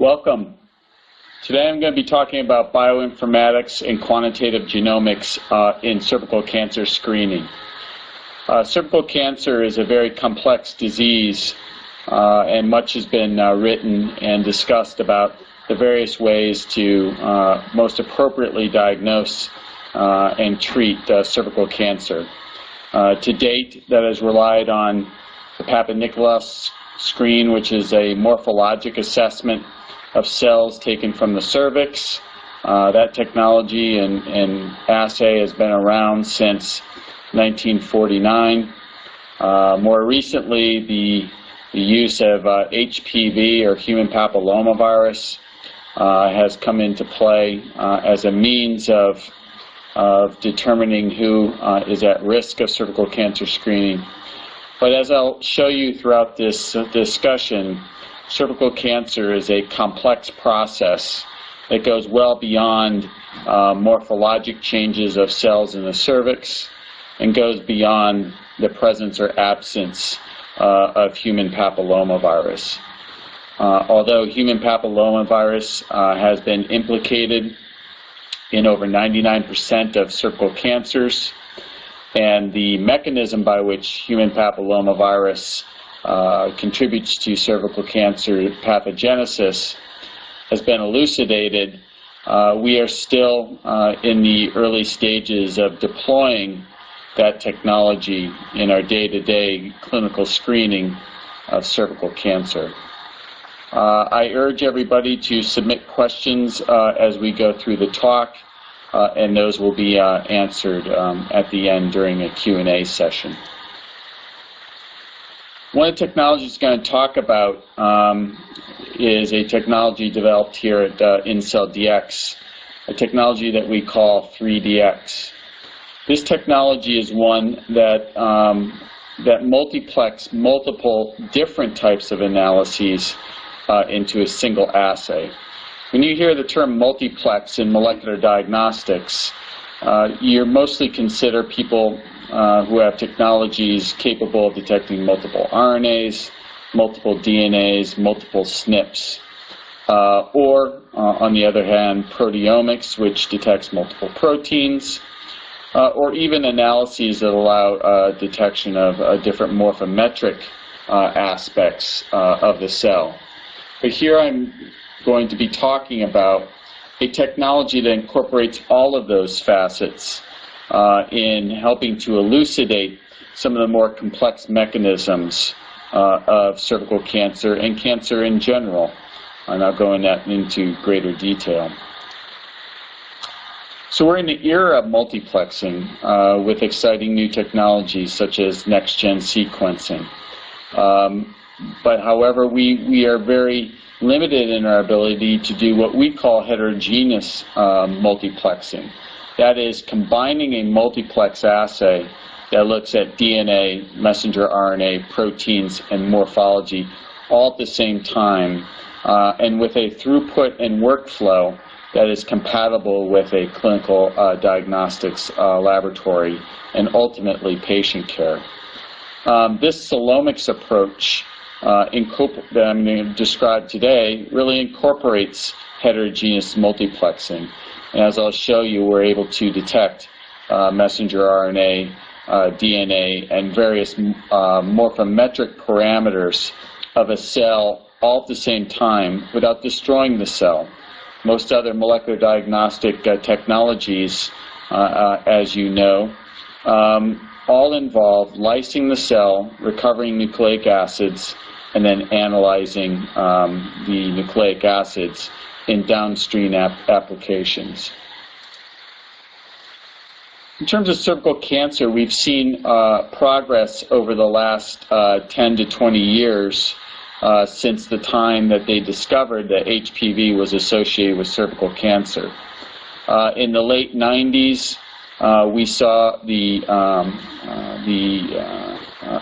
Welcome. Today I'm going to be talking about bioinformatics and quantitative genomics in cervical cancer screening. Cervical cancer is a very complex disease, and much has been written and discussed about the various ways to most appropriately diagnose and treat cervical cancer. To date, that has relied on the Papillomavirus screen, which is a morphologic assessment of cells taken from the cervix. That technology and assay has been around since 1949. More recently, the use of HPV or human papillomavirus has come into play as a means of determining who is at risk of cervical cancer screening. But as I'll show you throughout this discussion, cervical cancer is a complex process that goes well beyond morphologic changes of cells in the cervix and goes beyond the presence or absence of human papillomavirus. Although human papillomavirus has been implicated in over 99% of cervical cancers, and the mechanism by which human papillomavirus contributes to cervical cancer pathogenesis has been elucidated, we are still in the early stages of deploying that technology in our day-to-day clinical screening of cervical cancer. I urge everybody to submit questions as we go through the talk, and those will be answered at the end during a Q&A session. One of the technologies I'm going to talk about is a technology developed here at InCellDX, a technology that we call 3DX. This technology is one that multiplex multiple different types of analyses into a single assay. When you hear the term multiplex in molecular diagnostics, you mostly consider people who have technologies capable of detecting multiple RNAs, multiple DNAs, multiple SNPs, or on the other hand, proteomics, which detects multiple proteins, or even analyses that allow detection of different morphometric aspects of the cell. But here I'm going to be talking about a technology that incorporates all of those facets in helping to elucidate some of the more complex mechanisms of cervical cancer and cancer in general. And I'll go into greater detail. So we're in the era of multiplexing with exciting new technologies such as next-gen sequencing. But however, we are very limited in our ability to do what we call heterogeneous multiplexing. That is, combining a multiplex assay that looks at DNA, messenger RNA, proteins, and morphology all at the same time, and with a throughput and workflow that is compatible with a clinical diagnostics laboratory and ultimately patient care. This Genomics approach that I'm going to describe today really incorporates heterogeneous multiplexing. And as I'll show you, we're able to detect messenger RNA, DNA, and various morphometric parameters of a cell all at the same time without destroying the cell. Most other molecular diagnostic technologies, as you know, all involve lysing the cell, recovering nucleic acids, and then analyzing the nucleic acids in downstream applications. In terms of cervical cancer, we've seen progress over the last 10 to 20 years since the time that they discovered that HPV was associated with cervical cancer. In the late 90s, we saw the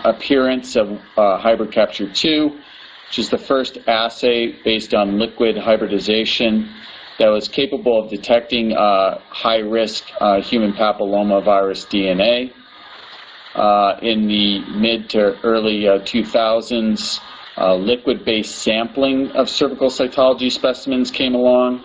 appearance of hybrid capture 2, which is the first assay based on liquid hybridization that was capable of detecting high-risk human papillomavirus DNA. In the mid to early 2000s, liquid-based sampling of cervical cytology specimens came along.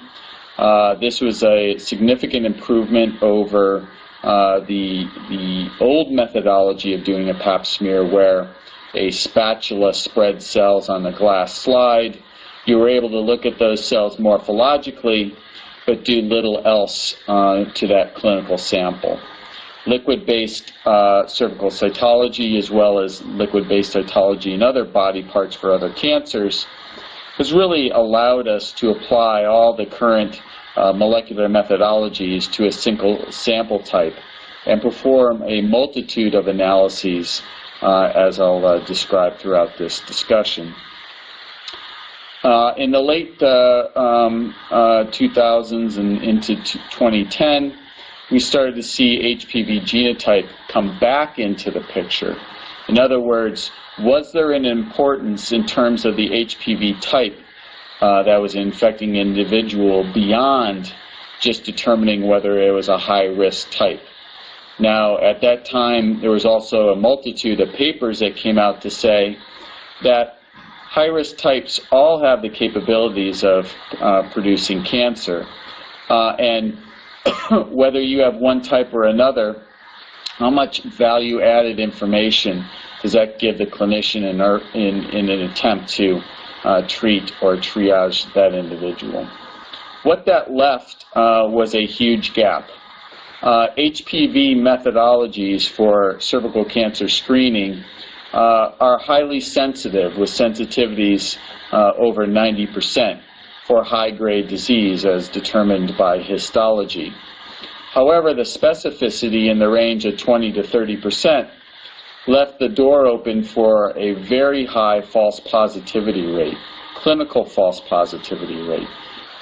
This was a significant improvement over the old methodology of doing a pap smear, where a spatula spread cells on a glass slide. You were able to look at those cells morphologically, but do little else to that clinical sample. Liquid-based cervical cytology, as well as liquid-based cytology in other body parts for other cancers, has really allowed us to apply all the current molecular methodologies to a single sample type and perform a multitude of analyses, as I'll describe throughout this discussion. In the late 2000s and into 2010, we started to see HPV genotype come back into the picture. In other words, was there an importance in terms of the HPV type that was infecting an individual beyond just determining whether it was a high-risk type? Now, at that time, there was also a multitude of papers that came out to say that high-risk types all have the capabilities of producing cancer, and whether you have one type or another, how much value-added information does that give the clinician in an attempt to treat or triage that individual? What that left was a huge gap. HPV methodologies for cervical cancer screening are highly sensitive, with sensitivities over 90% for high-grade disease as determined by histology. However, the specificity in the range of 20 to 30% left the door open for a very high false positivity rate, clinical false positivity rate,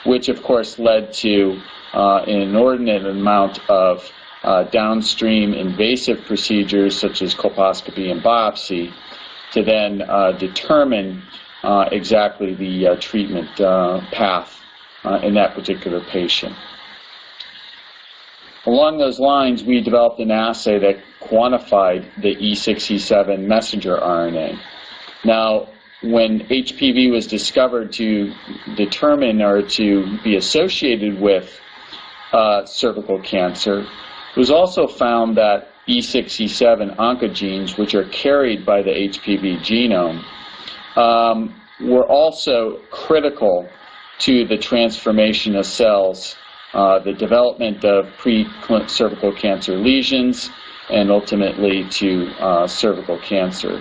which of course led to an inordinate amount of downstream invasive procedures such as colposcopy and biopsy to then determine exactly the treatment path in that particular patient. Along those lines, we developed an assay that quantified the E6, E7 messenger RNA. Now, when HPV was discovered to determine or to be associated with cervical cancer, it was also found that E6, E7 oncogenes, which are carried by the HPV genome, were also critical to the transformation of cells, the development of pre-cervical cancer lesions, and ultimately to cervical cancer.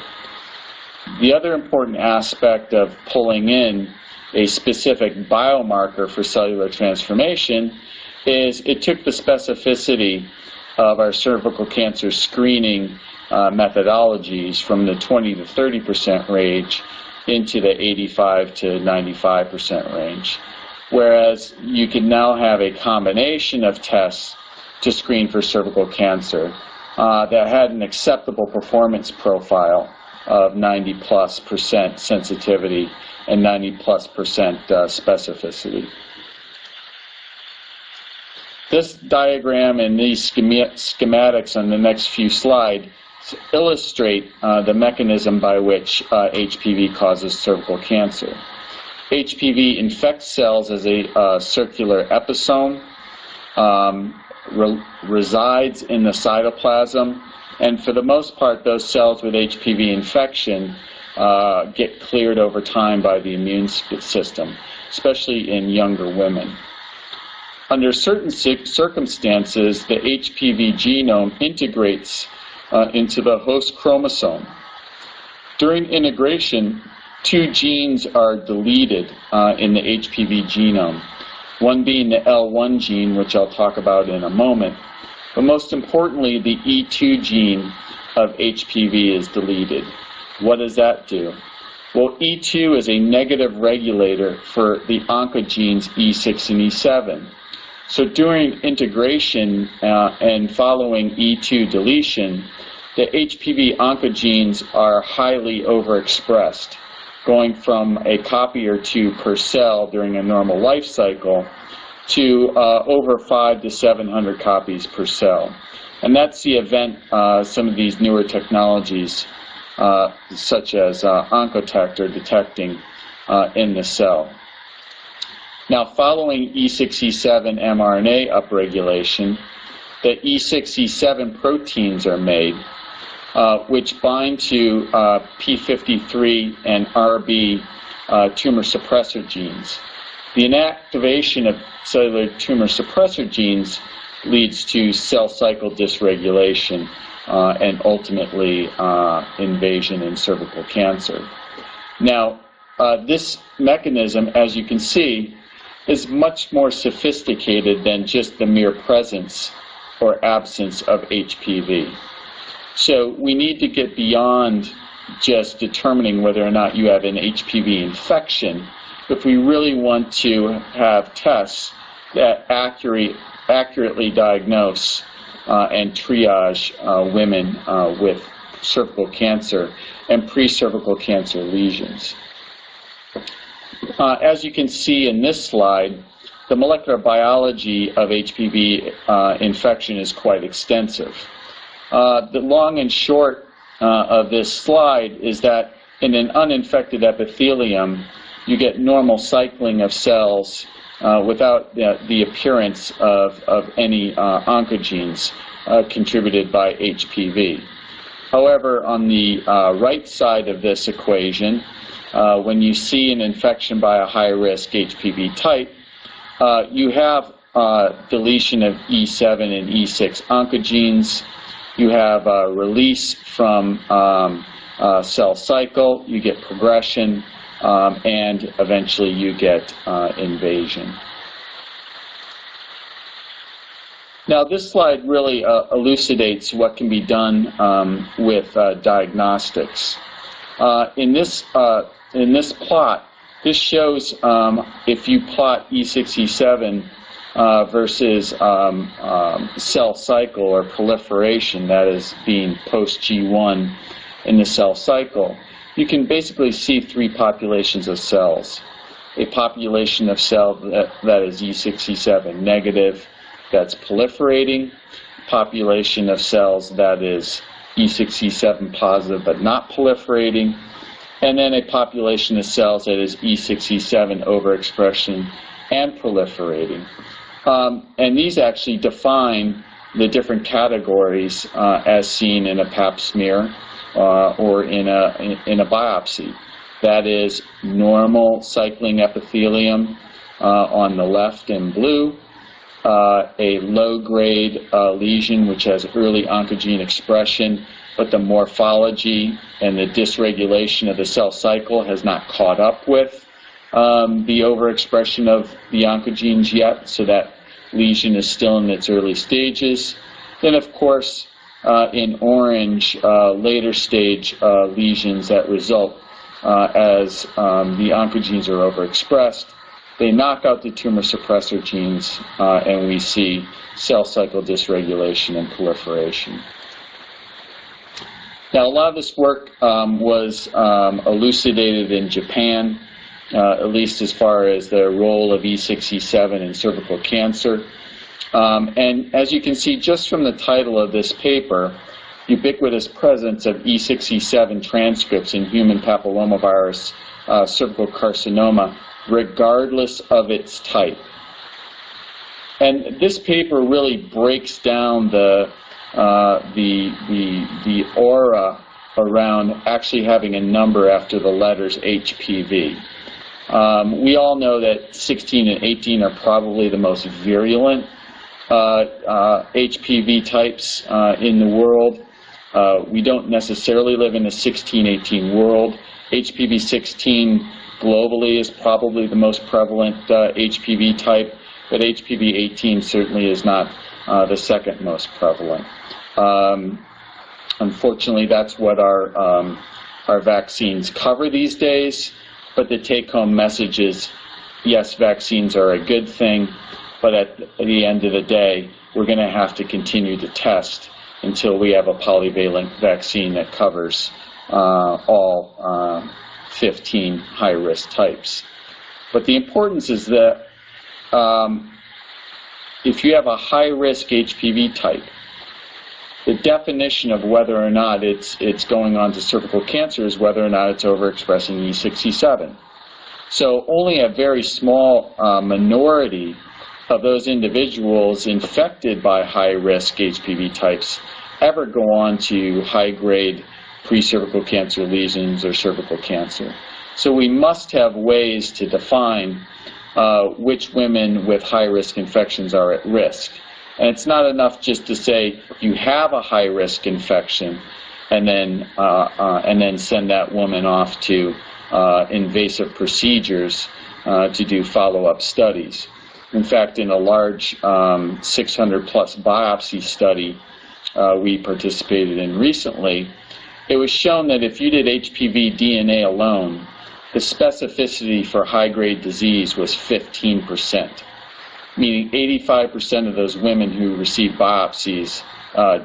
The other important aspect of pulling in a specific biomarker for cellular transformation is it took the specificity of our cervical cancer screening methodologies from the 20 to 30% range into the 85 to 95% range. Whereas you can now have a combination of tests to screen for cervical cancer that had an acceptable performance profile of 90+% sensitivity and 90+% specificity. This diagram and these schematics on the next few slides illustrate the mechanism by which HPV causes cervical cancer. HPV infects cells as a circular episome, resides in the cytoplasm, and for the most part, those cells with HPV infection get cleared over time by the immune system, especially in younger women. Under certain circumstances, the HPV genome integrates into the host chromosome. During integration, two genes are deleted in the HPV genome, one being the L1 gene, which I'll talk about in a moment, but most importantly, the E2 gene of HPV is deleted. What does that do? Well, E2 is a negative regulator for the oncogenes E6 and E7. So during integration and following E2 deletion, the HPV oncogenes are highly overexpressed, going from a copy or two per cell during a normal life cycle to over 500 to 700 copies per cell. And that's the event some of these newer technologies such as oncotect, or detecting in the cell. Now, following E6, E7 mRNA upregulation, the E6, E7 proteins are made, which bind to P53 and RB tumor suppressor genes. The inactivation of cellular tumor suppressor genes leads to cell cycle dysregulation and ultimately invasion in cervical cancer. Now, this mechanism, as you can see, is much more sophisticated than just the mere presence or absence of HPV. So we need to get beyond just determining whether or not you have an HPV infection if we really want to have tests that accurately diagnose and triage women with cervical cancer and precervical cancer lesions. As you can see in this slide, the molecular biology of HPV infection is quite extensive. The long and short of this slide is that in an uninfected epithelium, you get normal cycling of cells without the appearance of any oncogenes contributed by HPV. However, on the right side of this equation, when you see an infection by a high-risk HPV type, you have deletion of E7 and E6 oncogenes. You have release from cell cycle, you get progression, and eventually you get invasion. Now, this slide really elucidates what can be done with diagnostics. In this plot, this shows if you plot E6, E7 versus cell cycle or proliferation, that is being post G1 in the cell cycle, you can basically see three populations of cells. A population of cells that is E6, E7 negative, that's proliferating, population of cells that is E6, E7 positive but not proliferating, and then a population of cells that is E6, E7 overexpression and proliferating. And these actually define the different categories as seen in a pap smear or in a biopsy. That is normal cycling epithelium on the left in blue, a low-grade lesion which has early oncogene expression, but the morphology and the dysregulation of the cell cycle has not caught up with the overexpression of the oncogenes yet, so that lesion is still in its early stages. Then, of course, in orange, later stage lesions that result as the oncogenes are overexpressed. They knock out the tumor suppressor genes, and we see cell cycle dysregulation and proliferation. Now, a lot of this work was elucidated in Japan, at least as far as the role of E6, E7 in cervical cancer. And as you can see just from the title of this paper, ubiquitous presence of E6, E7 transcripts in human papillomavirus cervical carcinoma, regardless of its type. And this paper really breaks down the aura around actually having a number after the letters HPV. We all know that 16 and 18 are probably the most virulent HPV types in the world. We don't necessarily live in a 16-18 world. HPV 16 globally is probably the most prevalent HPV type, but HPV 18 certainly is not the second most prevalent. Unfortunately, that's what our vaccines cover these days, but the take-home message is, yes, vaccines are a good thing, but at the end of the day, we're going to have to continue to test until we have a polyvalent vaccine that covers all 15 high-risk types. But the importance is that if you have a high-risk HPV type, The definition of whether or not it's going on to cervical cancer is whether or not it's overexpressing E67. So only a very small minority of those individuals infected by high-risk HPV types ever go on to high-grade precervical cancer lesions or cervical cancer. So we must have ways to define which women with high-risk infections are at risk. And it's not enough just to say you have a high-risk infection and then send that woman off to invasive procedures to do follow-up studies. In fact, in a large 600-plus biopsy study we participated in recently, it was shown that if you did HPV DNA alone, the specificity for high-grade disease was 15%, meaning 85% of those women who received biopsies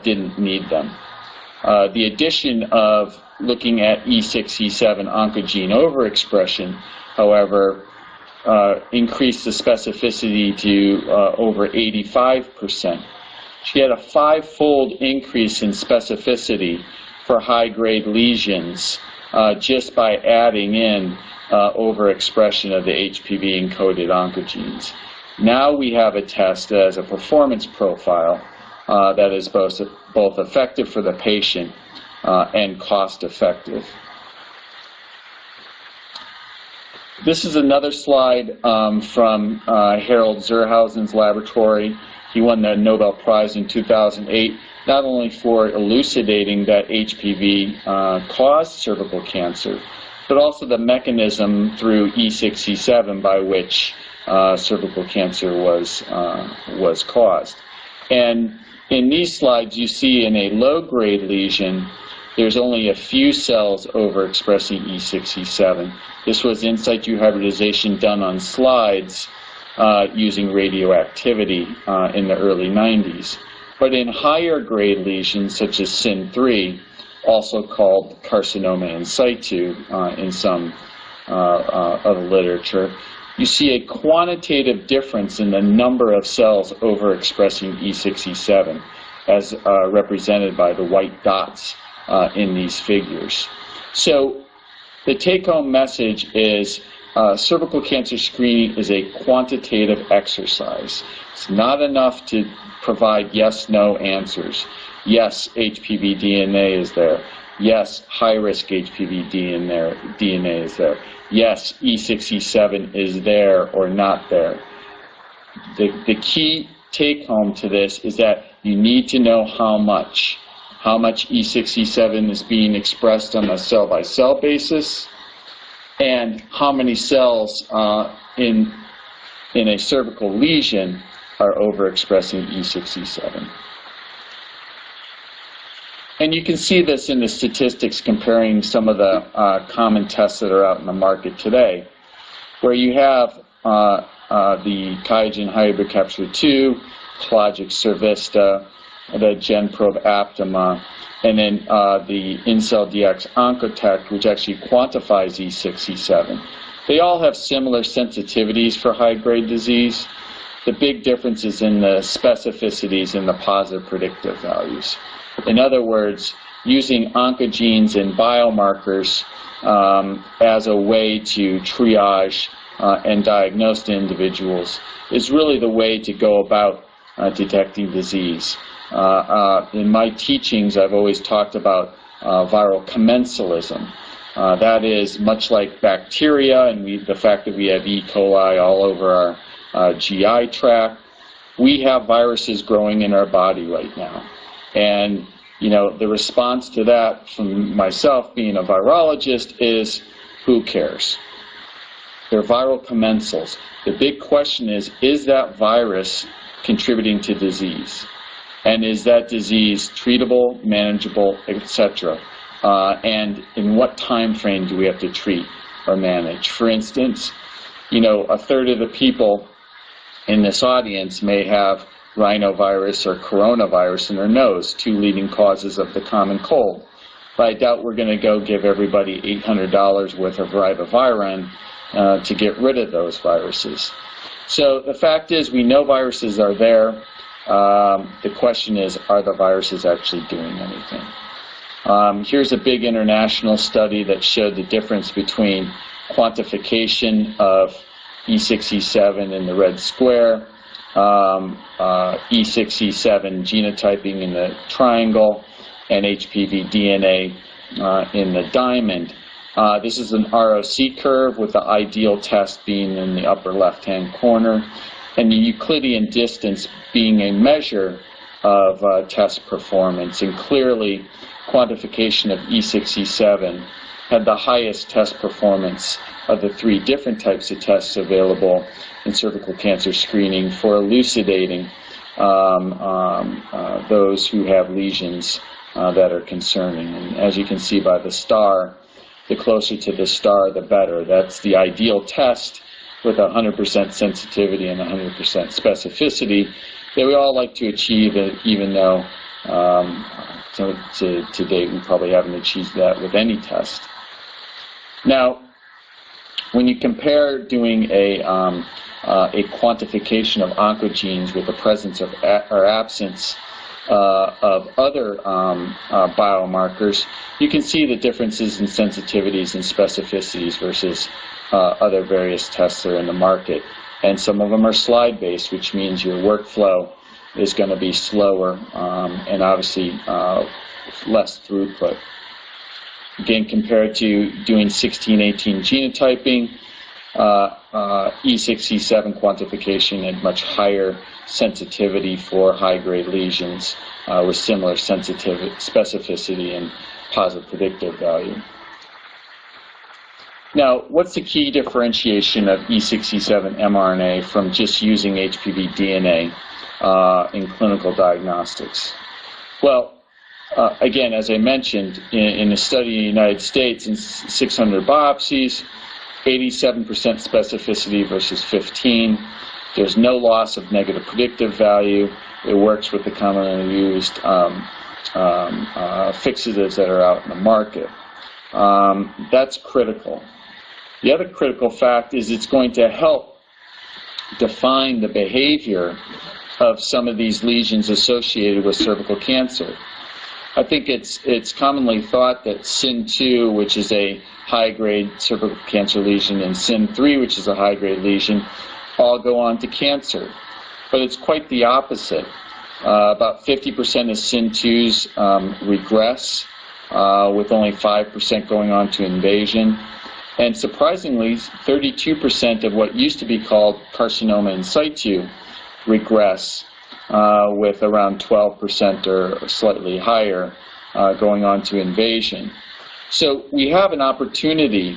didn't need them. The addition of looking at E6, E7 oncogene overexpression, however, increased the specificity to over 85%. She had a 5-fold increase in specificity for high-grade lesions just by adding in overexpression of the HPV-encoded oncogenes. Now we have a test that has a performance profile that is both effective for the patient and cost-effective. This is another slide from Harold Zerhausen's laboratory. He won the Nobel Prize in 2008, not only for elucidating that HPV caused cervical cancer, but also the mechanism through E6, E7 by which cervical cancer was caused. And in these slides, you see in a low-grade lesion, there's only a few cells overexpressing E6, E7. This was in situ hybridization done on slides using radioactivity in the early 90s. But in higher grade lesions, such as SIN3, also called carcinoma in situ in some of the literature, you see a quantitative difference in the number of cells overexpressing E6, E7, as represented by the white dots in these figures. So the take-home message is cervical cancer screening is a quantitative exercise. It's not enough to provide yes-no answers. Yes, HPV DNA is there. Yes, high-risk HPV DNA is there. Yes, E6, E7 is there or not there. The key take-home to this is that you need to know how much E6, E7 is being expressed on a cell-by-cell basis, and how many cells in a cervical lesion are overexpressing E6, E7. And you can see this in the statistics comparing some of the common tests that are out in the market today, where you have the QIAGEN hybrid capture 2, Pelagic Cervista, the GenProbe Aptima, and then the InCellDX Oncotech, which actually quantifies E6, E7. They all have similar sensitivities for high-grade disease. The big difference is in the specificities and the positive predictive values. In other words, using oncogenes and biomarkers as a way to triage and diagnose individuals is really the way to go about detecting disease. In my teachings, I've always talked about viral commensalism. That is much like bacteria and the fact that we have E. coli all over our GI tract. We have viruses growing in our body right now. And, you know, the response to that from myself being a virologist is, who cares? They're viral commensals. The big question is that virus contributing to disease? And is that disease treatable, manageable, etc.? And in what time frame do we have to treat or manage? For instance, you know, a third of the people in this audience may have rhinovirus or coronavirus in their nose, 2 leading causes of the common cold. But I doubt we're going to go give everybody $800 worth of ribavirin to get rid of those viruses. So the fact is, we know viruses are there. The question is, are the viruses actually doing anything? Here's a big international study that showed the difference between quantification of E6, E7 in the red square, E6, E7 genotyping in the triangle, and HPV DNA in the diamond. This is an ROC curve with the ideal test being in the upper left-hand corner, and the Euclidean distance being a measure of test performance. And clearly, quantification of E6, E7 had the highest test performance of the three different types of tests available in cervical cancer screening for elucidating those who have lesions that are concerning. And as you can see by the star, the closer to the star, the better. That's the ideal test with 100% sensitivity and 100% specificity that we all like to achieve, even though to date we probably haven't achieved that with any test. Now, when you compare doing a quantification of oncogenes with the presence of or absence of other biomarkers, you can see the differences in sensitivities and specificities versus other various tests that are in the market. And some of them are slide-based, which means your workflow is going to be slower and obviously less throughput. Again, compared to doing 16-18 genotyping, E6, E7 quantification had much higher sensitivity for high-grade lesions with similar sensitivity, specificity, and positive predictive value. Now, what's the key differentiation of E6, E7 mRNA from just using HPV DNA in clinical diagnostics? Well, again, as I mentioned, in a study in the United States, in 600 biopsies, 87% specificity versus 15. There's no loss of negative predictive value. It works with the commonly used fixatives that are out in the market. That's critical. The other critical fact is it's going to help define the behavior of some of these lesions associated with cervical cancer. I think it's commonly thought that SIN2, which is a high-grade cervical cancer lesion, and SIN3, which is a high-grade lesion, all go on to cancer. But it's quite the opposite. About 50% of SIN2s regress, with only 5% going on to invasion. And surprisingly, 32% of what used to be called carcinoma in situ regress, with around 12% or slightly higher going on to invasion. So we have an opportunity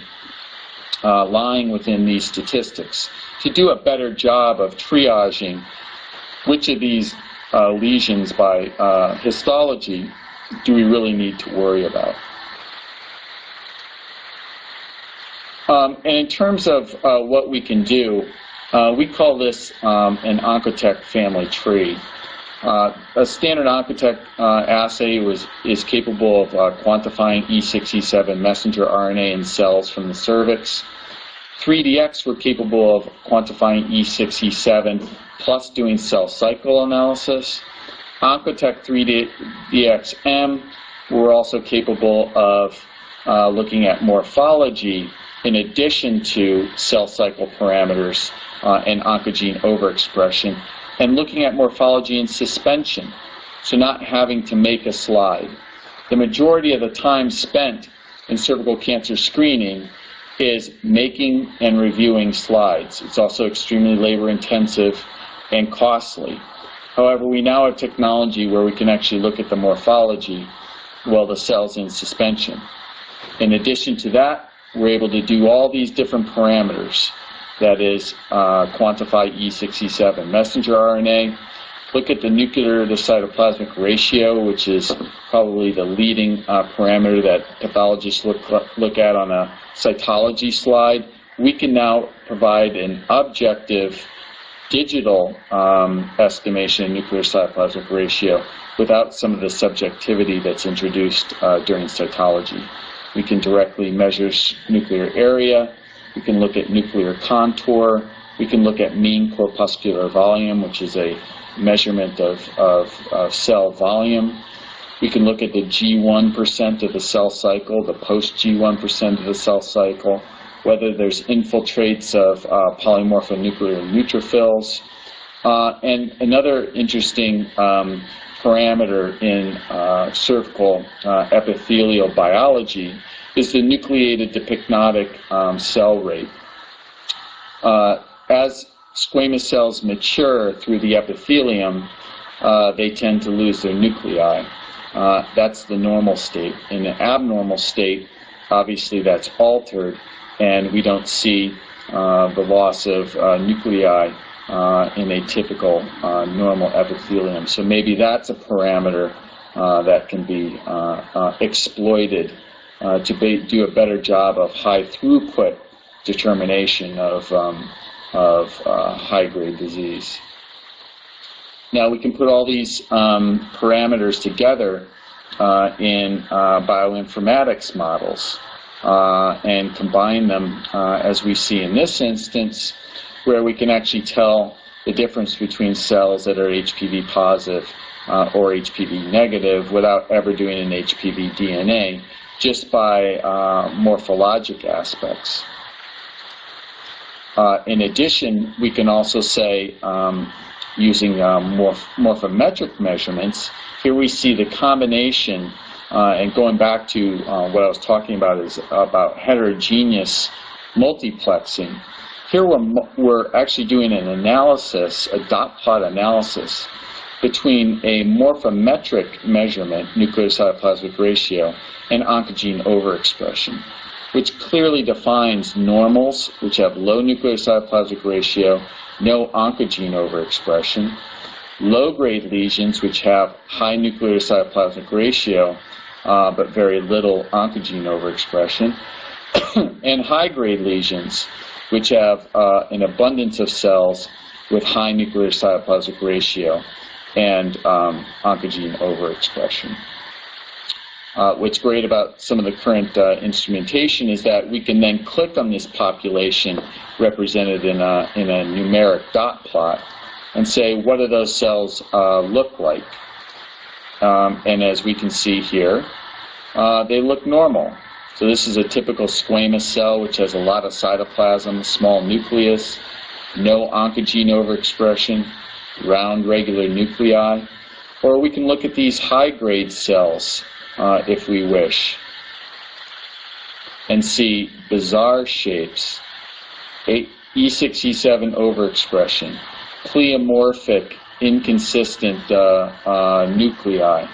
lying within these statistics to do a better job of triaging which of these lesions by histology do we really need to worry about. And in terms of what we can do, we call this an Oncotech family tree. A standard Oncotech assay is capable of quantifying E6, E7 messenger RNA in cells from the cervix. 3DX were capable of quantifying E6, E7 plus doing cell cycle analysis. Oncotech 3DXM were also capable of looking at morphology in addition to cell cycle parameters and oncogene overexpression, and looking at morphology in suspension, so not having to make a slide. The majority of the time spent in cervical cancer screening is making and reviewing slides. It's also extremely labor-intensive and costly. However, we now have technology where we can actually look at the morphology while the cell's in suspension. In addition to that, we're able to do all these different parameters. That is, quantify E6, E7 messenger RNA, look at the nuclear to cytoplasmic ratio, which is probably the leading parameter that pathologists look at on a cytology slide. We can now provide an objective digital estimation of nuclear cytoplasmic ratio without some of the subjectivity that's introduced during cytology. We can directly measure nuclear area. We can look at nuclear contour. We can look at mean corpuscular volume, which is a measurement of cell volume. We can look at the G1% of the cell cycle, the post-G1% of the cell cycle, whether there's infiltrates of polymorphonuclear neutrophils. And another interesting parameter in cervical epithelial biology is the nucleated to pycnotic cell rate. As squamous cells mature through the epithelium, they tend to lose their nuclei. That's the normal state. In the abnormal state, obviously that's altered, and we don't see the loss of nuclei in a typical normal epithelium. So maybe that's a parameter that can be exploited to do a better job of high throughput determination of high-grade disease. Now we can put all these parameters together in bioinformatics models and combine them as we see in this instance, where we can actually tell the difference between cells that are HPV positive or HPV negative without ever doing an HPV DNA, just by morphologic aspects. In addition, we can also say, using morphometric measurements, here we see the combination, and going back to what I was talking about is about heterogeneous multiplexing. Here we're actually doing an analysis, a dot plot analysis, between a morphometric measurement, nuclear cytoplasmic ratio, and oncogene overexpression, which clearly defines normals, which have low nuclear cytoplasmic ratio, no oncogene overexpression, low-grade lesions, which have high nuclear cytoplasmic ratio, but very little oncogene overexpression, and high-grade lesions, which have an abundance of cells with high nuclear cytoplasmic ratio and oncogene overexpression. What's great about some of the current instrumentation is that we can then click on this population represented in a numeric dot plot and say, what do those cells look like? And as we can see here, they look normal. So this is a typical squamous cell, which has a lot of cytoplasm, small nucleus, no oncogene overexpression, round regular nuclei. Or we can look at these high-grade cells, if we wish, and see bizarre shapes, E6, E7 overexpression, pleomorphic, inconsistent nuclei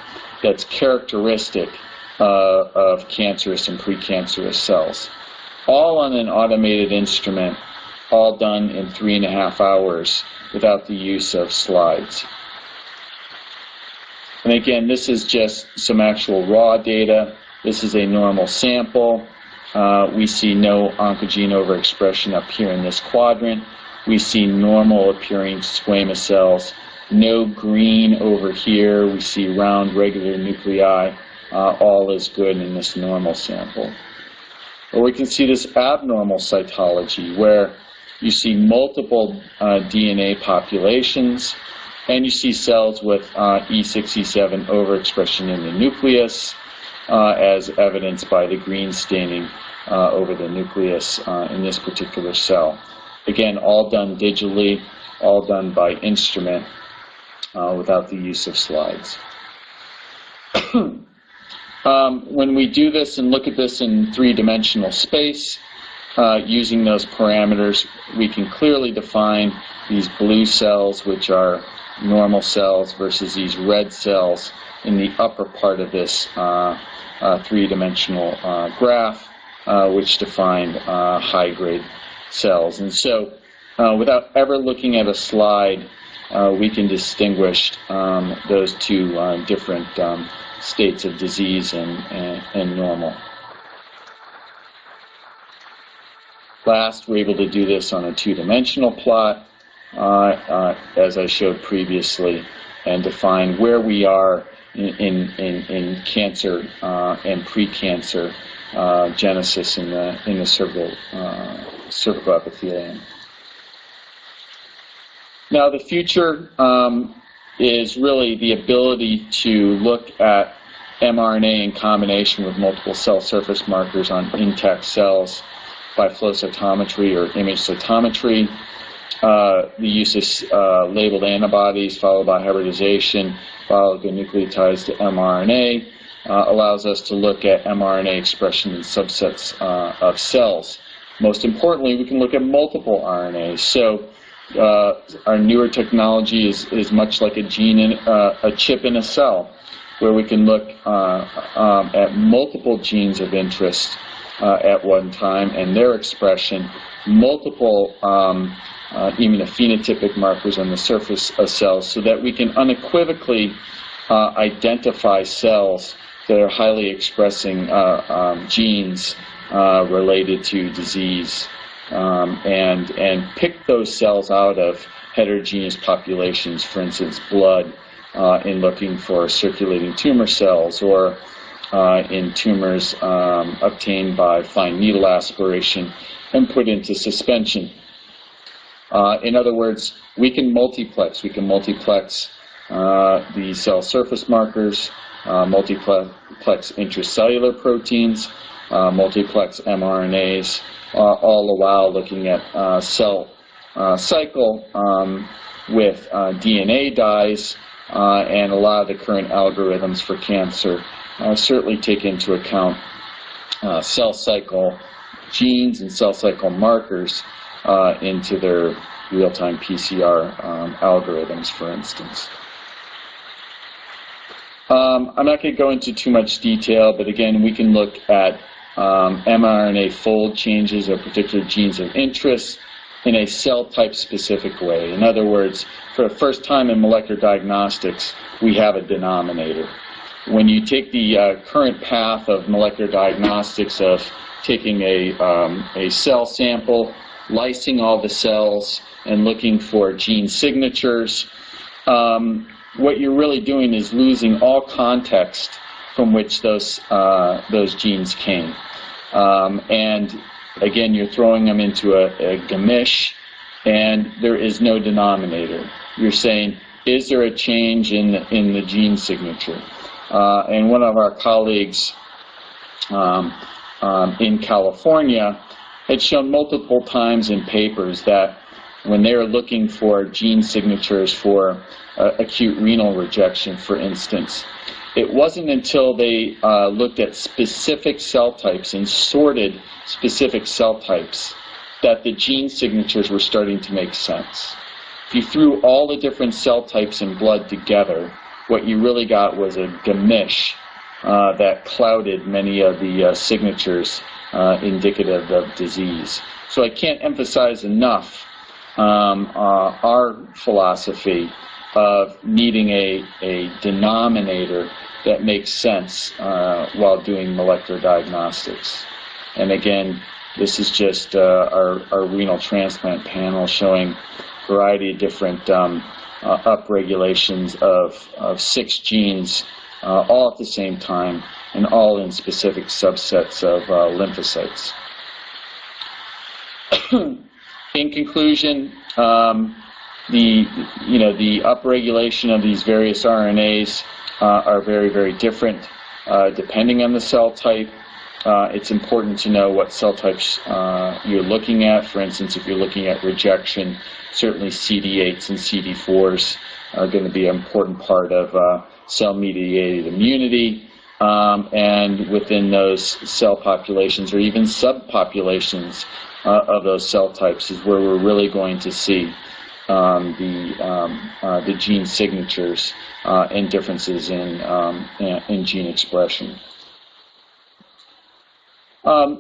that's characteristic of cancerous and precancerous cells, all on an automated instrument, all done in 3.5 hours without the use of slides. And again, this is just some actual raw data. This is a normal sample. We see no oncogene overexpression up here in this quadrant. We see normal appearing squamous cells. No green over here. We see round regular nuclei. All is good in this normal sample. Or we can see this abnormal cytology where you see multiple DNA populations, and you see cells with E6, E7 overexpression in the nucleus, as evidenced by the green staining over the nucleus in this particular cell. Again, all done digitally, all done by instrument without the use of slides. When we do this and look at this in three-dimensional space, using those parameters, we can clearly define these blue cells, which are normal cells, versus these red cells in the upper part of this three-dimensional graph, which defined high-grade cells. And so, without ever looking at a slide, we can distinguish those two different states of disease and normal. Last, we're able to do this on a two-dimensional plot, as I showed previously, and define where we are in cancer and precancer genesis in the cervical epithelium. Now, the future is really the ability to look at mRNA in combination with multiple cell surface markers on intact cells by flow cytometry or image cytometry. The use of labeled antibodies followed by hybridization, oligonucleotides to mRNA, allows us to look at mRNA expression in subsets of cells. Most importantly, we can look at multiple RNAs. So our newer technology is much like a chip in a cell, where we can look at multiple genes of interest at one time and their expression, multiple immunophenotypic markers on the surface of cells, so that we can unequivocally identify cells that are highly expressing genes related to disease, and pick those cells out of heterogeneous populations, for instance, blood, in looking for circulating tumor cells, or in tumors obtained by fine needle aspiration and put into suspension. In other words, we can multiplex. We can multiplex the cell surface markers, multiplex intracellular proteins, multiplex mRNAs, all the while looking at cell cycle with DNA dyes, and a lot of the current algorithms for cancer certainly take into account cell cycle genes and cell cycle markers into their real-time PCR algorithms, for instance. I'm not going to go into too much detail, but again, we can look at mRNA fold changes of particular genes of interest in a cell-type specific way. In other words, for the first time in molecular diagnostics, we have a denominator. When you take the current path of molecular diagnostics of taking a cell sample, lysing all the cells, and looking for gene signatures, what you're really doing is losing all context from which those genes came. And again, you're throwing them into a gamish, and there is no denominator. You're saying, is there a change in the gene signature? And one of our colleagues in California had shown multiple times in papers that when they were looking for gene signatures for acute renal rejection, for instance, it wasn't until they looked at specific cell types and sorted specific cell types that the gene signatures were starting to make sense. If you threw all the different cell types in blood together, what you really got was a gamish that clouded many of the signatures indicative of disease. So I can't emphasize enough our philosophy of needing a denominator that makes sense while doing molecular diagnostics. And again, this is just our renal transplant panel showing a variety of different upregulations of 6 genes all at the same time, and all in specific subsets of lymphocytes. In conclusion, the upregulation of these various RNAs are very, very different depending on the cell type. It's important to know what cell types you're looking at. For instance, if you're looking at rejection, certainly CD8s and CD4s are going to be an important part of cell-mediated immunity. And within those cell populations, or even subpopulations of those cell types, is where we're really going to see the gene signatures and differences in gene expression.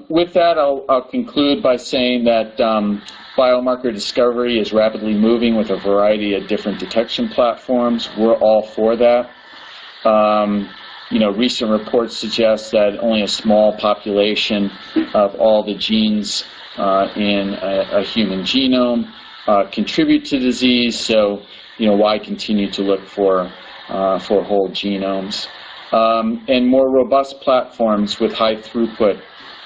With that, I'll conclude by saying that biomarker discovery is rapidly moving with a variety of different detection platforms. We're all for that. Recent reports suggest that only a small population of all the genes in a human genome contribute to disease. So, why continue to look for whole genomes? And more robust platforms with high throughput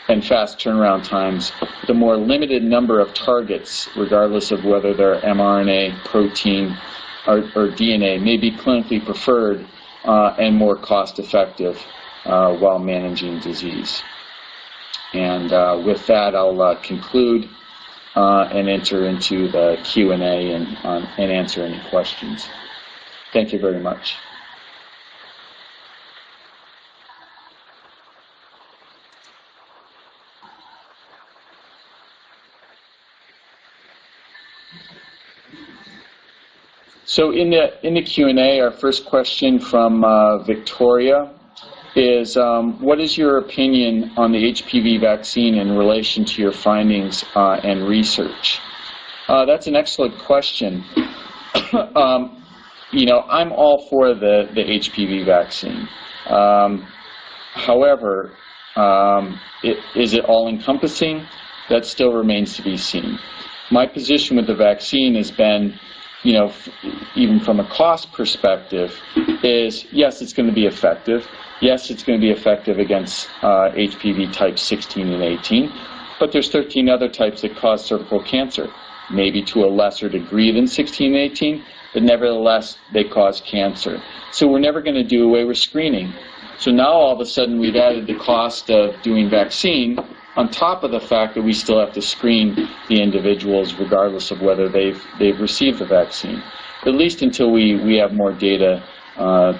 and fast turnaround times, the more limited number of targets, regardless of whether they're mRNA, protein, or DNA may be clinically preferred and more cost-effective while managing disease. And with that, I'll conclude and enter into the Q&A and answer any questions. Thank you very much. So in the Q&A, our first question from Victoria is, what is your opinion on the HPV vaccine in relation to your findings and research? That's an excellent question. You know, I'm all for the HPV vaccine. However, is it all-encompassing? That still remains to be seen. My position with the vaccine has been, you know, even from a cost perspective, is yes, it's going to be effective. Yes, it's going to be effective against HPV types 16 and 18, but there's 13 other types that cause cervical cancer, maybe to a lesser degree than 16 and 18, but nevertheless, they cause cancer. So we're never going to do away with screening. So now all of a sudden we've added the cost of doing vaccine on top of the fact that we still have to screen the individuals regardless of whether they've received the vaccine, at least until we have more data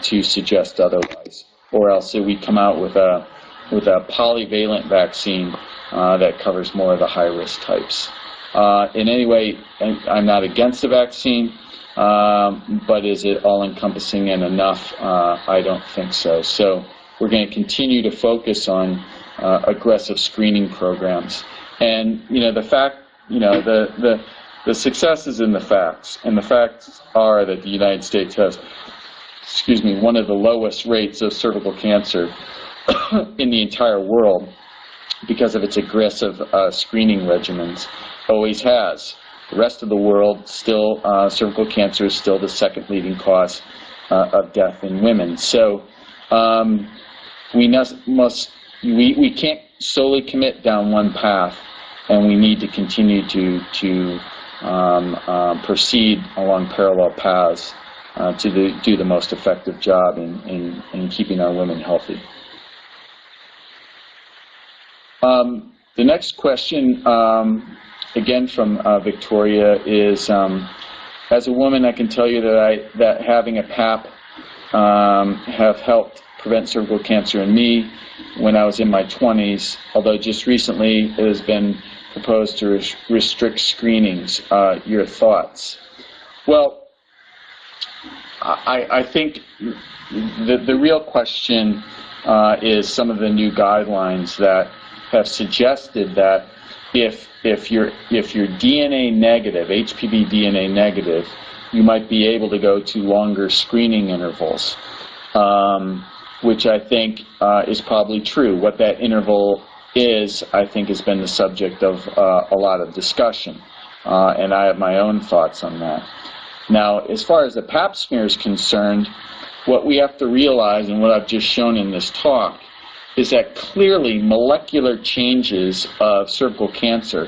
to suggest otherwise, or else we come out with a polyvalent vaccine that covers more of the high-risk types. In any way, I'm not against the vaccine, but is it all-encompassing and enough? I don't think so. So we're going to continue to focus on aggressive screening programs. And, you know, the fact, you know, the success is in the facts. And the facts are that the United States has, one of the lowest rates of cervical cancer in the entire world because of its aggressive screening regimens. Always has. The rest of the world, still, cervical cancer is still the second leading cause of death in women. So we can't solely commit down one path, and we need to continue to proceed along parallel paths to do the most effective job in keeping our women healthy. The next question, again from Victoria, is, as a woman, I can tell you that having a PAP have helped prevent cervical cancer in me when I was in my 20s, although just recently it has been proposed to restrict screenings. Your thoughts? Well, I think the real question is some of the new guidelines that have suggested that if you're DNA negative, HPV DNA negative, you might be able to go to longer screening intervals, which I think is probably true. What that interval is, I think, has been the subject of a lot of discussion, and I have my own thoughts on that. Now, as far as the pap smear is concerned, what we have to realize, and what I've just shown in this talk, is that clearly molecular changes of cervical cancer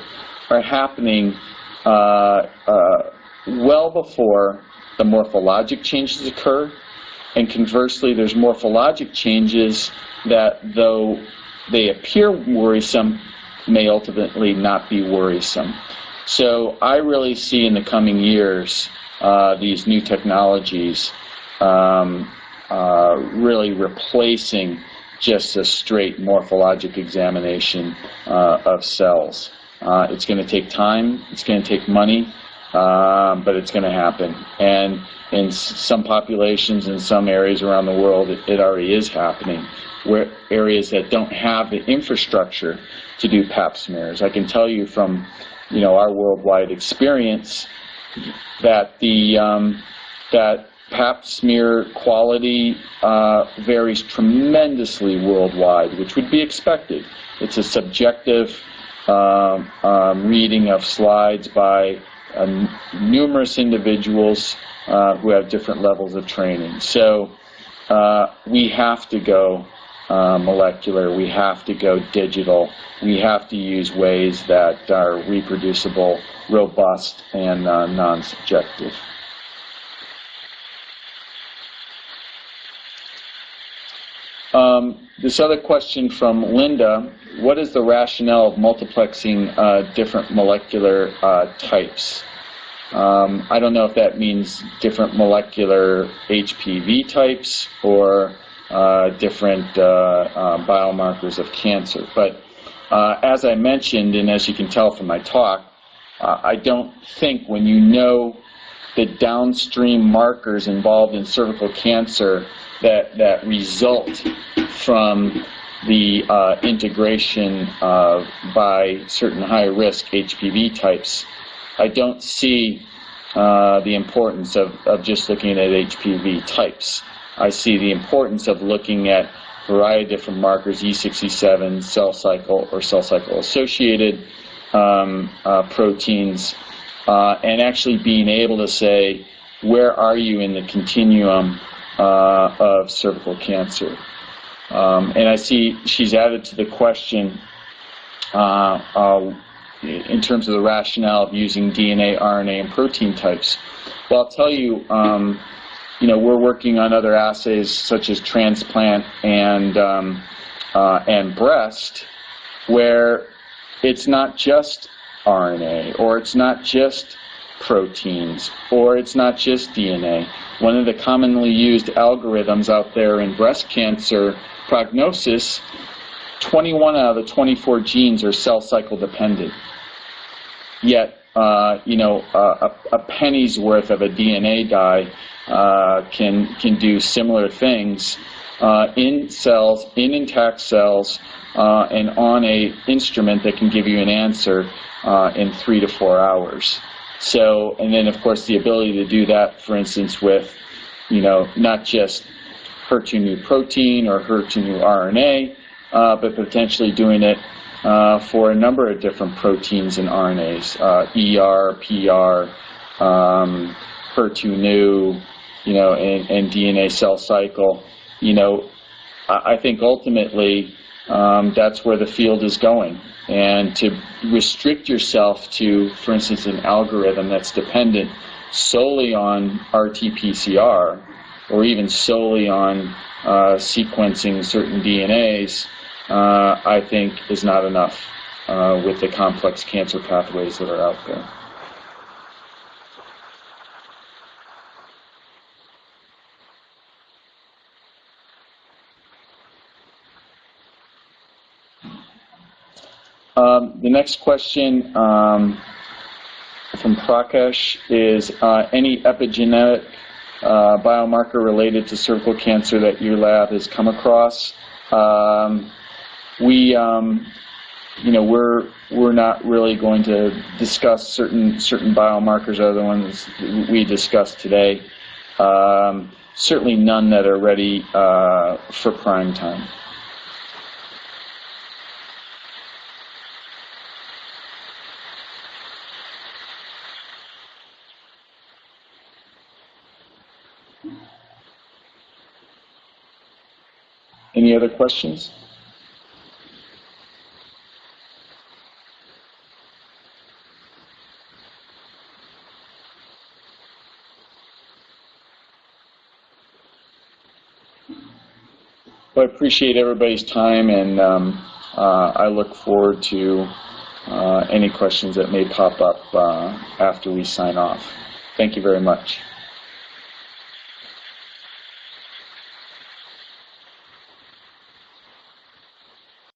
are happening well before the morphologic changes occur, and conversely there's morphologic changes that, though they appear worrisome, may ultimately not be worrisome. So I really see in the coming years these new technologies really replacing just a straight morphologic examination of cells. It's going to take time, it's going to take money, but it's going to happen. And in some populations, in some areas around the world, it already is happening, where areas that don't have the infrastructure to do pap smears. I can tell you from, you know, our worldwide experience that that pap smear quality varies tremendously worldwide, which would be expected. It's a subjective reading of slides by numerous individuals who have different levels of training. So we have to go molecular, we have to go digital, we have to use ways that are reproducible, robust, and non-subjective. This other question from Linda, what is the rationale of multiplexing different molecular types? I don't know if that means different molecular HPV types or different biomarkers of cancer. But as I mentioned, and as you can tell from my talk, I don't think when you know the downstream markers involved in cervical cancer that result from the integration by certain high-risk HPV types, I don't see the importance of just looking at HPV types. I see the importance of looking at a variety of different markers, E67, cell cycle or cell cycle associated proteins, and actually being able to say, where are you in the continuum of cervical cancer? And I see she's added to the question in terms of the rationale of using DNA, RNA, and protein types. Well, I'll tell you, we're working on other assays such as transplant and breast, where it's not just RNA, or it's not just proteins, or it's not just DNA. One of the commonly used algorithms out there in breast cancer prognosis, 21 out of the 24 genes are cell cycle dependent. Yet, a penny's worth of a DNA dye can do similar things in cells, in intact cells, and on a instrument that can give you an answer in 3 to 4 hours. So, and then of course the ability to do that, for instance, with, not just HER2 new protein or HER2 new RNA, but potentially doing it for a number of different proteins and RNAs, ER, PR, HER2 new, and DNA cell cycle. I think ultimately that's where the field is going. And to restrict yourself to, for instance, an algorithm that's dependent solely on RT-PCR, or even solely on sequencing certain DNAs, I think is not enough with the complex cancer pathways that are out there. The next question from Prakash is any epigenetic biomarker related to cervical cancer that your lab has come across? We're not really going to discuss certain biomarkers other than ones we discussed today. Certainly none that are ready for prime time. Any other questions? Well, I appreciate everybody's time, and I look forward to any questions that may pop up after we sign off. Thank you very much.